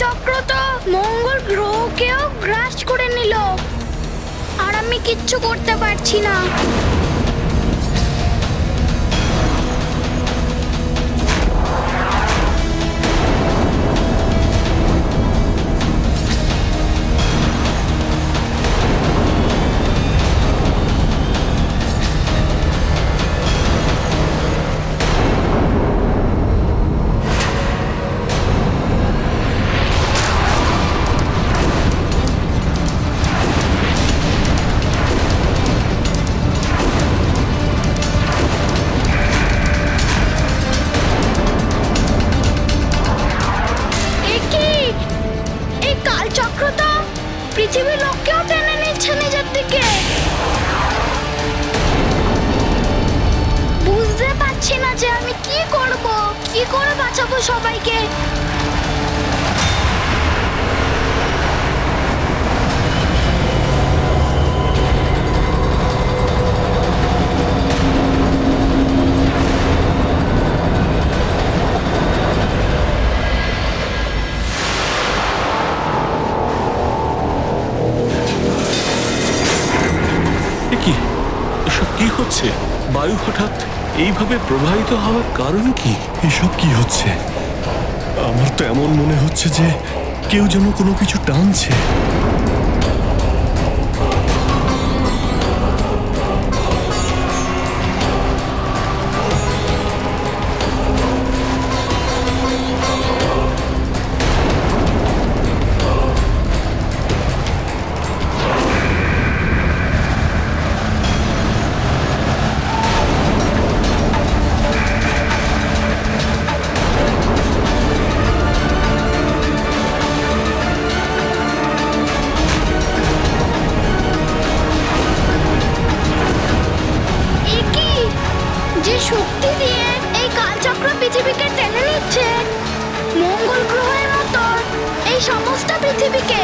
চক্র তো মঙ্গল গ্রহকেও গ্রাস করে নিল, আর আমি কিচ্ছু করতে পারছি না। পৃথিবীর লোককেও টেনে নিচ্ছে নিজের দিকে। বুঝতে পারছি না যে আমি কি করব, কি করে বাঁচাবো সবাইকে। কি হচ্ছে? বায়ু হঠাৎ এইভাবে প্রবাহিত হওয়ার কারণ কি? এসব কি হচ্ছে? আমার তো এমন মনে হচ্ছে যে কেউ যেন কোনো কিছু টানছে। শক্তি দিয়ে এই কালচক্র পৃথিবীকে টেনে নিচ্ছে, মঙ্গল গ্রহের মতো এই সমস্ত পৃথিবীকে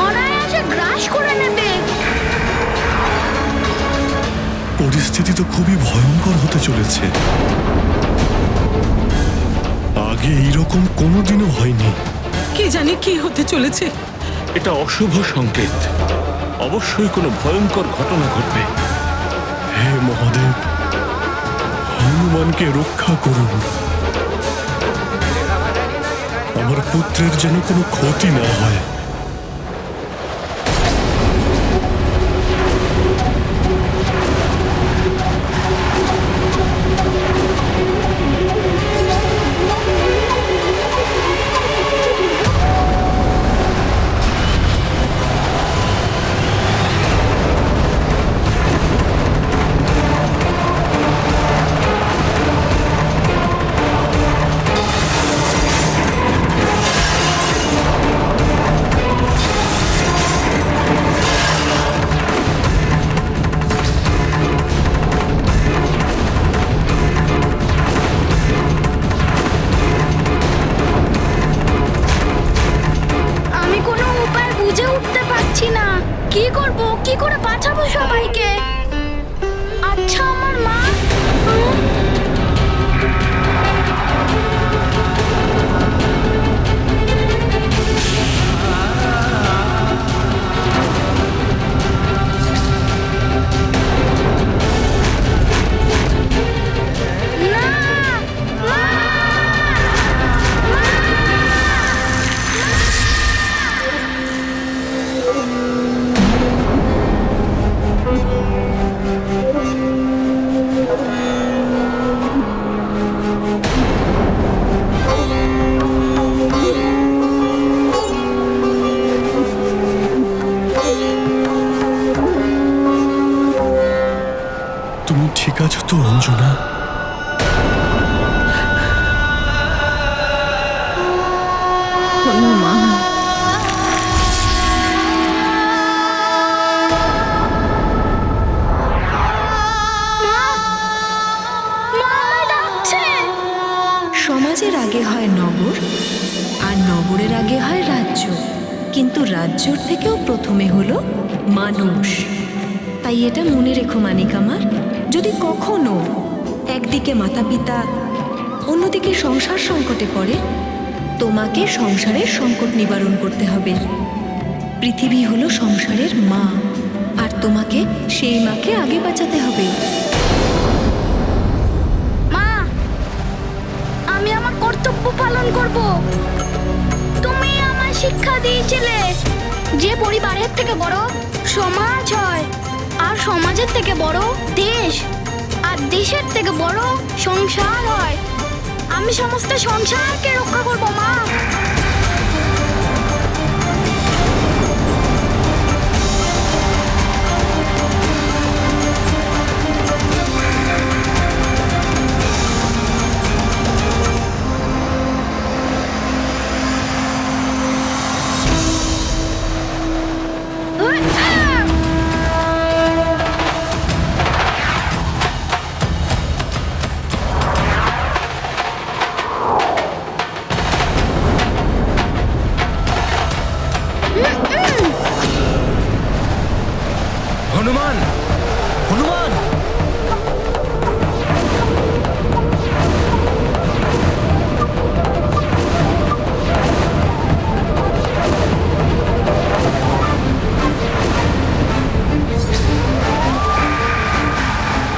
অনায়াসে গ্রাস করে নেবে। পরিস্থিতি তো খুবই ভয়ঙ্কর হতে চলেছে। আগে এইরকম কোনোদিনও হয়নি। কে জানে কি হতে চলেছে। এটা অশুভ সংকেত, অবশ্যই কোনো ভয়ঙ্কর ঘটনা ঘটবে। হে মহাদেব, হনুমানকে রক্ষা করুন। আমার পুত্রের যেন কোনো ক্ষতি না হয়। কি করব, কি করে বাঁচাবো সবাইকে? আচ্ছা, আমার মা? তুমি ঠিক আছো তো অঞ্জনা? হনুমান, সমাজের আগে হয় নগর, আর নগরের আগে হয় রাজ্য, কিন্তু রাজ্যর থেকেও প্রথমে হলো মানুষ। তাই এটা মনে রেখো মানিক আমার, যদি কখনো একদিকে মাতা পিতা অন্যদিকে সংসার সংকটে পড়ে, তোমাকে সংসারের সংকট নিবারণ করতে হবে। পৃথিবী হলো সংসারের মা, আর তোমাকে সেই মাকে আগে বাঁচাতে হবে। মা, আমি আমার কর্তব্য পালন করব। তুমি আমার শিক্ষা দিয়েছিলে যে পরিবারের থেকে বড় সমাজ হয়, আর সমাজের থেকে বড় দেশ, আর দেশের থেকে বড় সংসার হয়। আমি সমস্ত সংসারকে রক্ষা করব মা। হনুমান, হনুমান!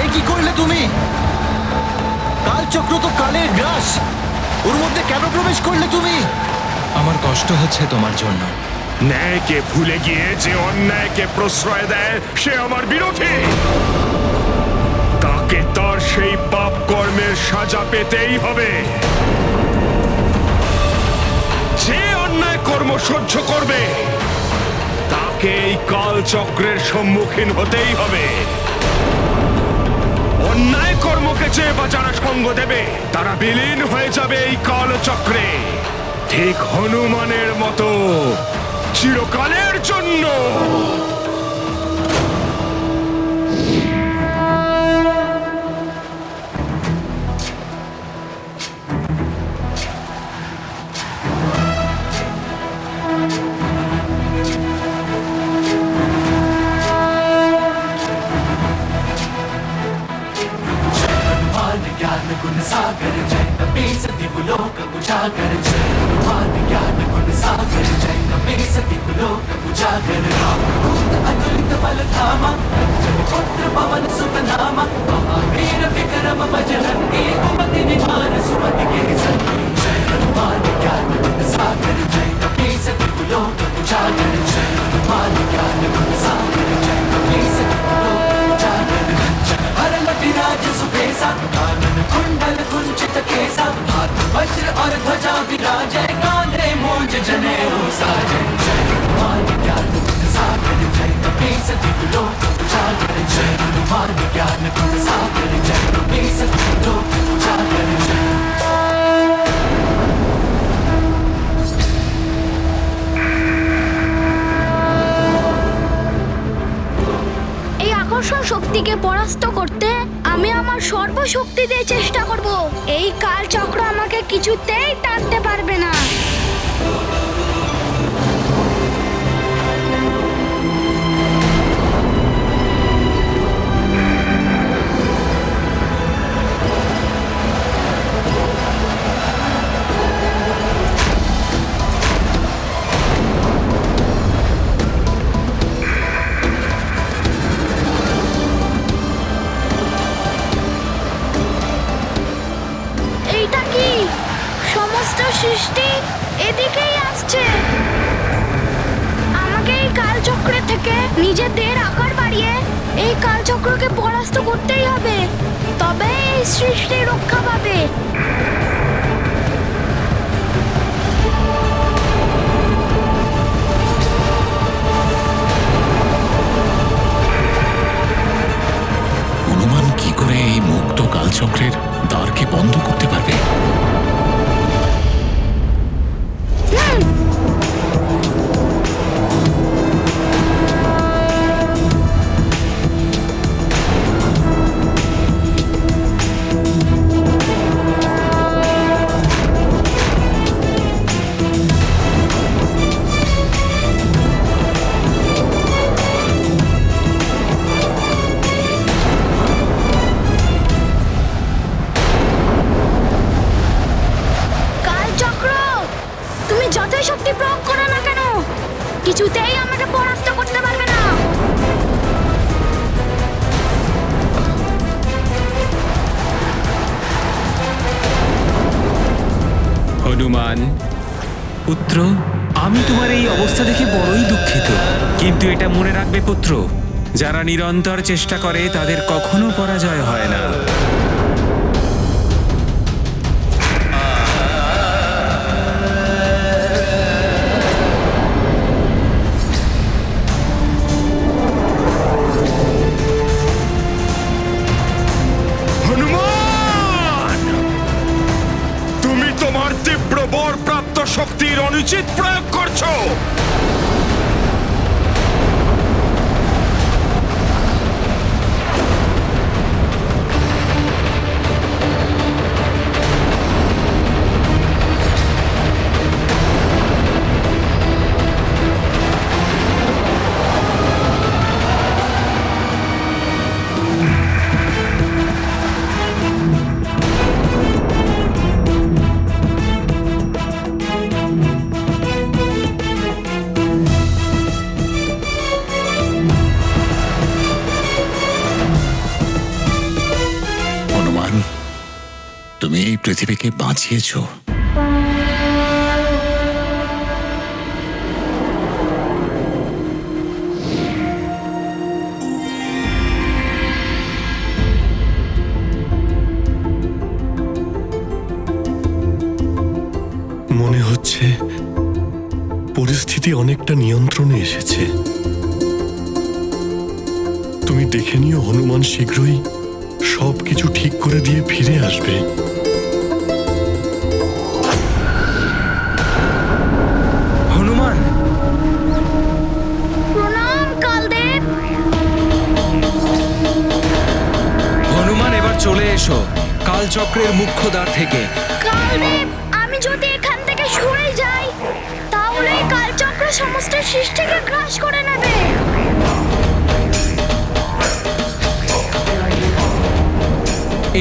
এই কি করলে তুমি? কালচক্র তো কালের গ্রাস, ওর মধ্যে কেন প্রবেশ করলে তুমি? আমার কষ্ট হচ্ছে তোমার জন্য। ন্যায়কে ভুলে গিয়ে যে অন্যায়কে প্রশ্রয় দেয় সে আমার বিরোধী। তাকে তার সেই পাপ কর্মের সাজা পেতেই হবে। যে অন্যায় কর্ম সহ্য করবে তাকে এই কালচক্রের সম্মুখীন হতেই হবে। অন্যায় কর্মকে চেয়ে বা যারা সঙ্গ দেবে তারা বিলীন হয়ে যাবে এই কালচক্রে, ঠিক হনুমানের মতো চিরকালের জন্য। ज्ञान गुण सागर जय कपी सती लोक उजागर जय मान ज्ञान गुण सागर जय कपी सती लोक उजागर राम दूत अतुलित बल धामा जन पुत्र पवन सुत नामा महावीर विक्रम बजरंगी कुमति निवार सुमति के संगी जय हनुमान ज्ञान गुण सागर जय कपी सती लोक उजागर जय मान ज्ञान गुण सागर जय कपी सती लोक उजागर हरण विराज सुबेसा कानन कुंडल कुंचित केसा हाथ वज्र और ध्वजा विराजय कांधे मूंज जनेऊ साजय जय हनुमान ज्ञान गुण सागर जय कपी सती लोक उजागर जय हनुमान ज्ञान गुण सागर जय कपी सती लोक उजागर जय এই আকর্ষণ শক্তিকে পরাস্ত করতে আমি আমার সর্বশক্তি দিয়ে চেষ্টা করব। এই কালচক্র আমাকে কিছুতেই টানতে পারবে না। এইটা কি? সমস্ত সৃষ্টি এদিকেই আসছে। আমাকে এই কালচক্রের থেকে নিজেদের আকার বাড়িয়ে এই কালচক্রকে পরাস্ত করতেই হবে, তবে এই সৃষ্টি রক্ষা পাবে। হনুমান কি করে এই মুক্ত কালচক্রের দ্বারকে বন্ধ করতে পারবে? যতই শক্তি প্রয়োগ করো না কেন, কিছুতেই আমাকে পরাস্ত করতে পারবে না। হনুমান পুত্র, আমি তোমার এই অবস্থা দেখে বড়ই দুঃখিত, কিন্তু এটা মনে রাখবে পুত্র, যারা নিরন্তর চেষ্টা করে তাদের কখনো পরাজয় হয় না। হনুমান, তুমি তোমার তীব্র বর প্রাপ্ত শক্তির অনুচিত প্রয়োগ করছো। হনুমান, তুমি এই পৃথিবীকে বাঁচিয়েছো। মনে হচ্ছে পরিস্থিতি অনেকটা নিয়ন্ত্রণে এসেছে। তুমি দেখে নিও, হনুমান শীঘ্রই সবকিছু ঠিক করে দিয়ে ফিরে আসবে। হনুমান, প্রণাম কালদেব। হনুমান এবার চলে এসো কালচক্রের মুখ্য দ্বার থেকে। কালদেব, আমি যদি এখান থেকে সরে যাই তাহলে এই কালচক্র সমস্ত সৃষ্টিকে গ্রাস করে নেবে।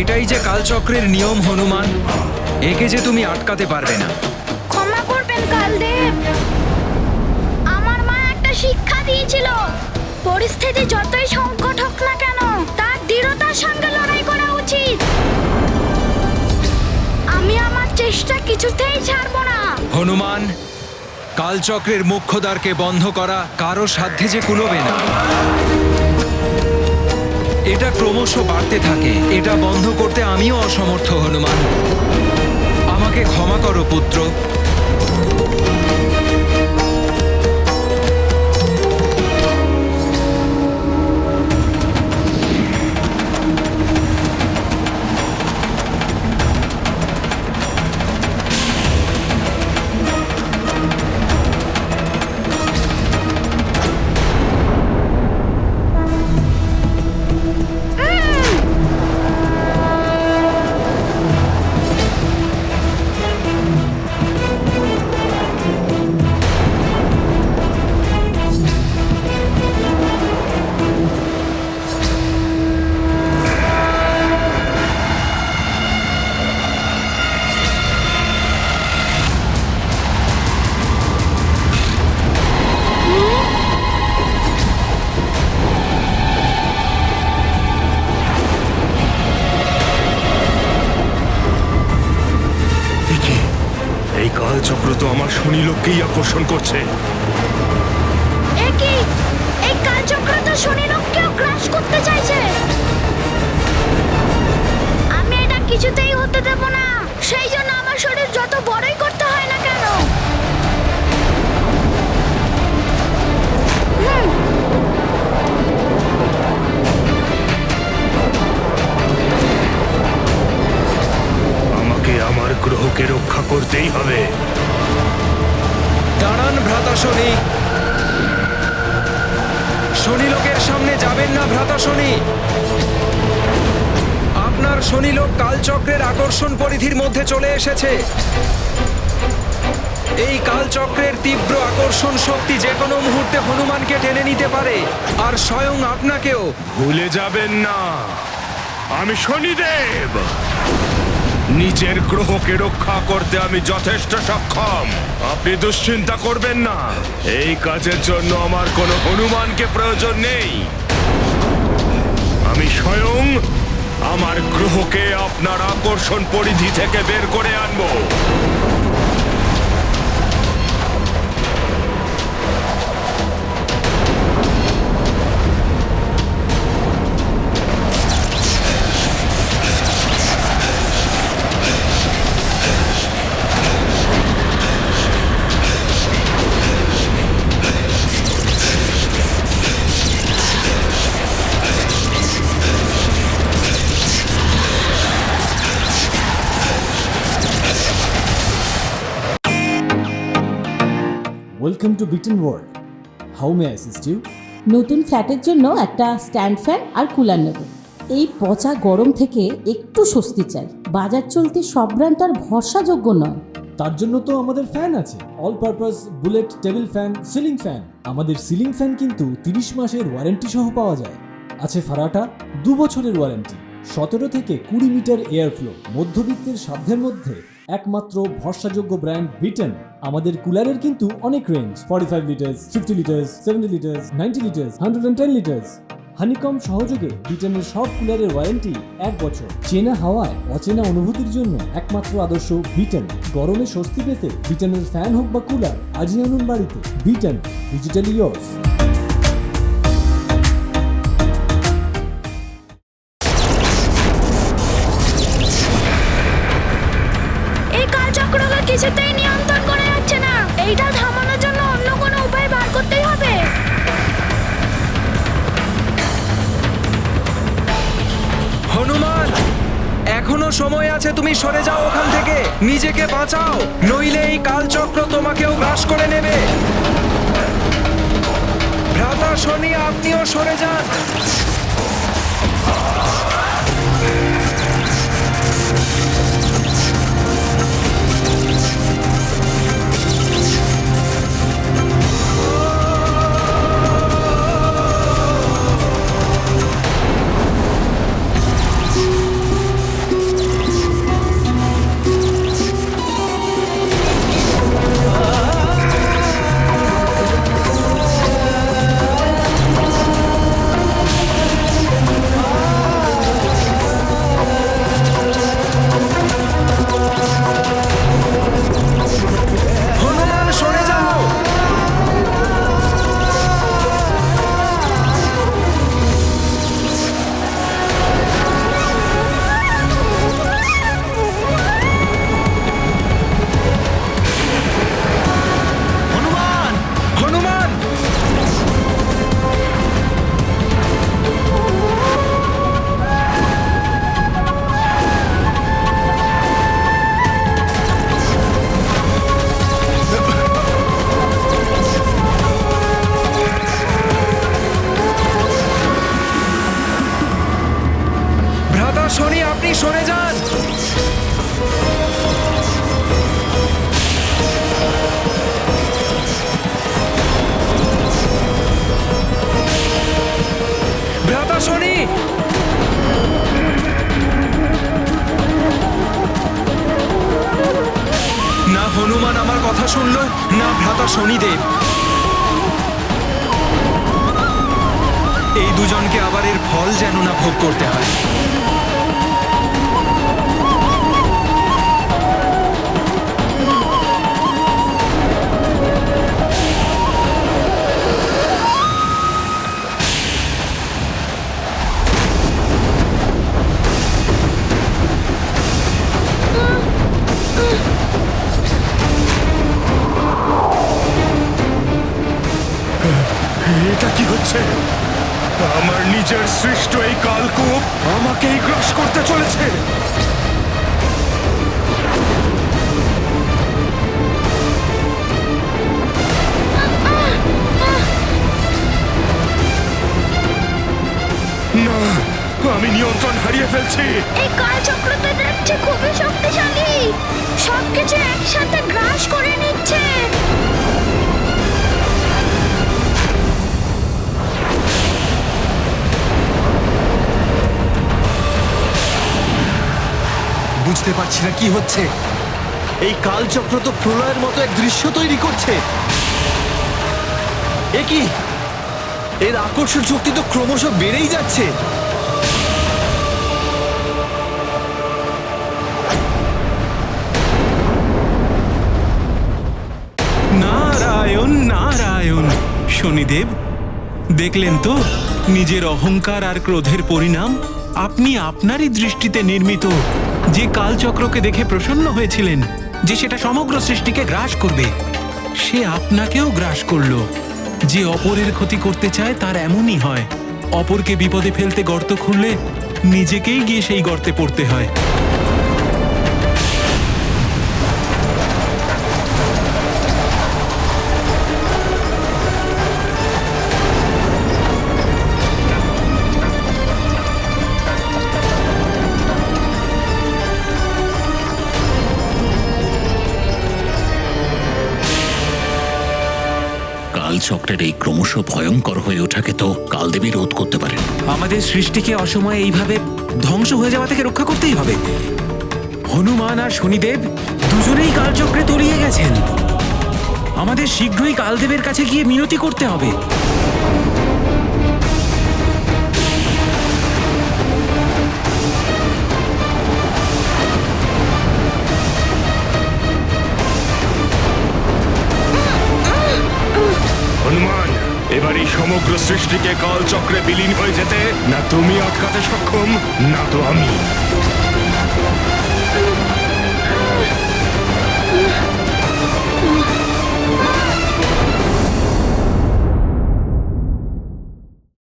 এটাই যে কালচক্রের নিয়ম হনুমান, একে যে তুমি আটকাতে পারবে না। ক্ষমা করবেন কালদেব, আমার মা একটা শিক্ষা দিয়েছিল, পরিস্থিতি যতই সংকট হোক না কেন তার দৃঢ়তার সঙ্গে লড়াই করা উচিত। আমি আমার চেষ্টা কিছুতেই ছাড়বো না। হনুমান, কালচক্রের মুখ্য দ্বারকে বন্ধ করা কারো সাধ্যে যে কুলোবে না। এটা ক্রমশ বাড়তে থাকে, এটা বন্ধ করতে আমিও অসমর্থ হনুমান। আমাকে ক্ষমা করো পুত্র। এই কালচক্র তো আমার শনিলোককেই আকর্ষণ করছে। একই, এই কালচক্র তো শনিলোককেও গ্রাস করতে চাইছে। আমি এটা কিছুতেই হতে দেব না, সেই জন্য আমার শরীর যত বড়ই করতে হয় না কেন। আমাকে আমার গ্রহকে রক্ষা করতেই হবে। দাঁড়ান ভ্রাতা শনি, শনিলোকের সামনে যাবেন না ভ্রাতা শনি। আপনার শনিলোক কালচক্রের আকর্ষণ পরিধির মধ্যে চলে এসেছে। এই কালচক্রের তীব্র আকর্ষণ শক্তি যে কোনো মুহূর্তে হনুমানকে টেনে নিতে পারে, আর স্বয়ং আপনাকেও। ভুলে যাবেন না, আমি শনিদেব। নিজের গ্রহকে রক্ষা করতে আমি যথেষ্ট সক্ষম। আপনি দুশ্চিন্তা করবেন না, এই কাজের জন্য আমার কোনো হনুমানকে প্রয়োজন নেই। আমি স্বয়ং আমার গ্রহকে আপনার আকর্ষণ পরিধি থেকে বের করে আনবো। Welcome to Biten world. How may assist you? নতুন ফ্ল্যাটের জন্য একটা স্ট্যান্ড ফ্যান আর কুলার নেব। এই পচা গরম থেকে একটু স্বস্তি চাই। বাজার চলতে সব ব্র্যান্ড আর ভরসাযোগ্য নয়। তার জন্য তো আমাদের ফ্যান আছে, all purpose bullet table fan, ceiling fan. আমাদের সিলিং ফ্যান কিন্তু 30 মাসের ওয়ারেন্টি সহ পাওয়া যায়। আছে ফারাটা 2 বছরের ওয়ারেন্টি, 17 থেকে 20 মিটার এয়ার ফ্লো, মধ্যবিত্তের সাধ্যের মধ্যে একমাত্র ভরসাযোগ্য ব্র্যান্ড বিটেন। আমাদের কুলারের কিন্তু অনেক range, 45 litres, 50 litres, 70 litres, 90 litres, 110 litres. Honeycomb সহযোগে বিটেনের সব কুলারের ওয়ারেন্টি 1 বছর। চেনা হাওয়ায় অচেনা অনুভূতির জন্য একমাত্র আদর্শ বিটেন। গরমে স্বস্তি পেতে বিটেনের ফ্যান হোক বা কুলার, আজই আনুন বাড়িতে। Beaten, digitally yours. এই কালচক্রকে কিছুতেই নিয়ন্ত্রণ করা যাচ্ছে না। এইটা থামানোর জন্য অন্য কোনো উপায় বার করতেই হবে। হনুমান, এখনো সময় আছে, তুমি সরে যাও ওখান থেকে, নিজেকে বাঁচাও, নইলে এই কালচক্র তোমাকেও গ্রাস করে নেবে। ভ্রাতা শনি, আপনিও সরে যান। হনুমান, সরে যাও। হনুমান, হনুমান। ভ্রাতা শনি, আপনি সরে যান। ভ্রাতা শনি। না হনুমান আমার কথা শুনলো, না ভ্রাতা শনিদেব। এই দুজনকে আবার এর ফল যেন না ভোগ করতে হয়। এটা কি হচ্ছে? আমার নিজের সৃষ্ট এই কালকূপ আমাকেই গ্রাস করতে চলেছে। না, আমি নিয়ন্ত্রণ হারিয়ে ফেলছি। এই কালচক্র তো দেখছি খুবই শক্তিশালী, সবকিছু একসাথে গ্রাস করে নিচ্ছে। বুঝতে বুঝতে পারছি না কি হচ্ছে। এই কালচক্র তো প্রলয়ের মতো এক দৃশ্য তৈরি করছে। এ কি? এর আকর্ষণ শক্তি তো ক্রমশ বেড়েই যাচ্ছে। নারায়ণ নারায়ণ। শনিদেব, দেখলেন তো নিজের অহংকার আর ক্রোধের পরিণাম? আপনি আপনারই দৃষ্টিতে নির্মিত যে কালচক্রকে দেখে প্রসন্ন হয়েছিলেন যে সেটা সমগ্র সৃষ্টিকে গ্রাস করবে, সে আপনাকেও গ্রাস করলো। যে অপরের ক্ষতি করতে চায় তার এমনই হয়। অপরকে বিপদে ফেলতে গর্ত খুঁড়লে নিজেকেই গিয়ে সেই গর্তে পড়তে হয়। কালচক্রের এই ক্রমশ ভয়ঙ্কর হয়ে ওঠাকে তো কালদেবী রোধ করতে পারেন। আমাদের সৃষ্টিকে অসময়ে এইভাবে ধ্বংস হয়ে যাওয়া থেকে রক্ষা করতেই হবে। হনুমান আর শনিদেব দুজনেই কালচক্রে তলিয়ে গেছেন। আমাদের শীঘ্রই কালদেবের কাছে গিয়ে মিনতি করতে হবে। হনুমান, এবার এই সমগ্র সৃষ্টিকে কালচক্রে বিলীন হয়ে যেতে না তুমি আটকাতে সক্ষম, না তো আমি।